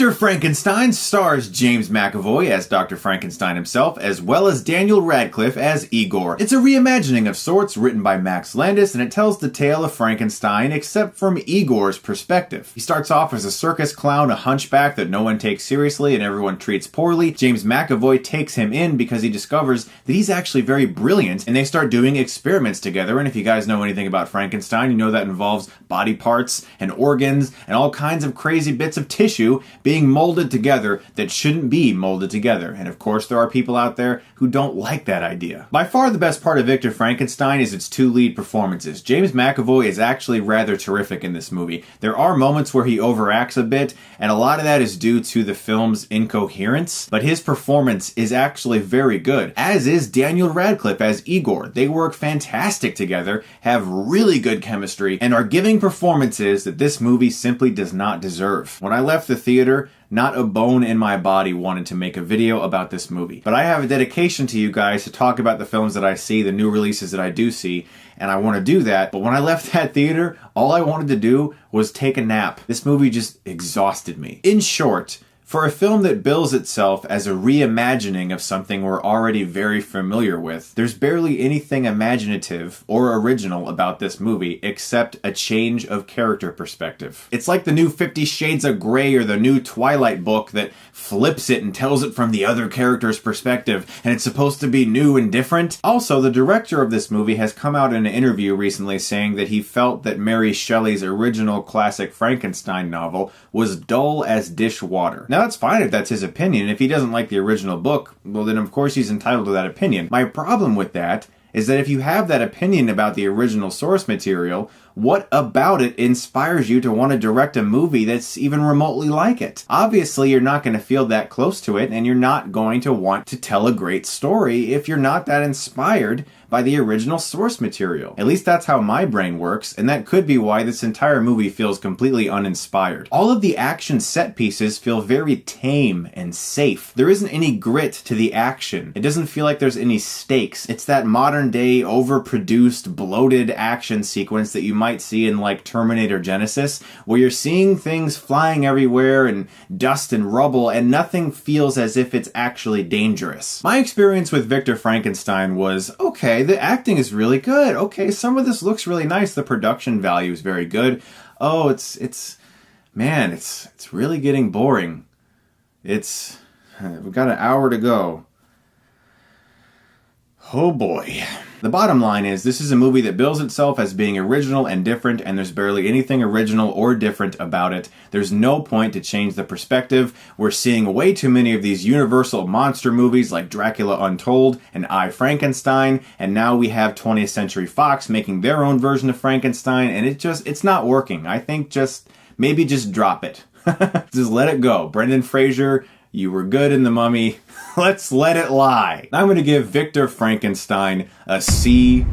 Victor Frankenstein stars James McAvoy as Dr. Frankenstein himself, as well as Daniel Radcliffe as Igor. It's a reimagining of sorts written by Max Landis, and it tells the tale of Frankenstein except from Igor's perspective. He starts off as a circus clown, a hunchback that no one takes seriously and everyone treats poorly. James McAvoy takes him in because he discovers that he's actually very brilliant, and they start doing experiments together. And if you guys know anything about Frankenstein, you know that involves body parts and organs and all kinds of crazy bits of tissue being molded together that shouldn't be molded together. And of course, there are people out there who don't like that idea. By far the best part of Victor Frankenstein is its two lead performances. James McAvoy is actually rather terrific in this movie. There are moments where he overacts a bit, and a lot of that is due to the film's incoherence, but his performance is actually very good, as is Daniel Radcliffe as Igor. They work fantastic together, have really good chemistry, and are giving performances that this movie simply does not deserve. When I left the theater, not a bone in my body wanted to make a video about this movie. But I have a dedication to you guys to talk about the films that I see, the new releases that I do see, and I want to do that. But when I left that theater, all I wanted to do was take a nap. This movie just exhausted me. In short, for a film that bills itself as a reimagining of something we're already very familiar with, there's barely anything imaginative or original about this movie except a change of character perspective. It's like the new 50 Shades of Grey or the new Twilight book that flips it and tells it from the other character's perspective, and it's supposed to be new and different. Also, the director of this movie has come out in an interview recently saying that he felt that Mary Shelley's original classic Frankenstein novel was dull as dishwater. Now, that's fine if that's his opinion. If he doesn't like the original book, well then of course he's entitled to that opinion. My problem with that is that if you have that opinion about the original source material, what about it inspires you to want to direct a movie that's even remotely like it? Obviously, you're not going to feel that close to it, and you're not going to want to tell a great story if you're not that inspired by the original source material. At least that's how my brain works, and that could be why this entire movie feels completely uninspired. All of the action set pieces feel very tame and safe. There isn't any grit to the action. It doesn't feel like there's any stakes. It's that modern day, overproduced, bloated action sequence that you might see in like Terminator Genesis, where you're seeing things flying everywhere and dust and rubble, and nothing feels as if it's actually dangerous. My experience with Victor Frankenstein was, okay, the acting is really good. Okay, some of this looks really nice. The production value is very good. Oh, it's really getting boring. We've got an hour to go. Oh boy. The bottom line is, this is a movie that bills itself as being original and different, and there's barely anything original or different about it. There's no point to change the perspective. We're seeing way too many of these universal monster movies like Dracula Untold and I, Frankenstein, and now we have 20th Century Fox making their own version of Frankenstein, and it's not working. I think maybe just drop it. Just let it go. Brendan Fraser, you were good in The Mummy. Let's let it lie. I'm going to give Victor Frankenstein a C-.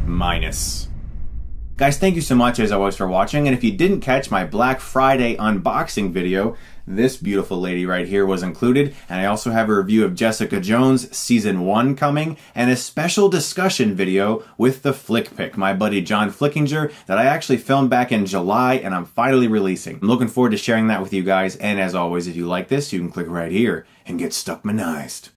Guys, thank you so much as always for watching, and if you didn't catch my Black Friday unboxing video, this beautiful lady right here was included, and I also have a review of Jessica Jones Season 1 coming, and a special discussion video with the Flick Pick, my buddy John Flickinger, that I actually filmed back in July, and I'm finally releasing. I'm looking forward to sharing that with you guys, and as always, if you like this, you can click right here and get Stuckmanized.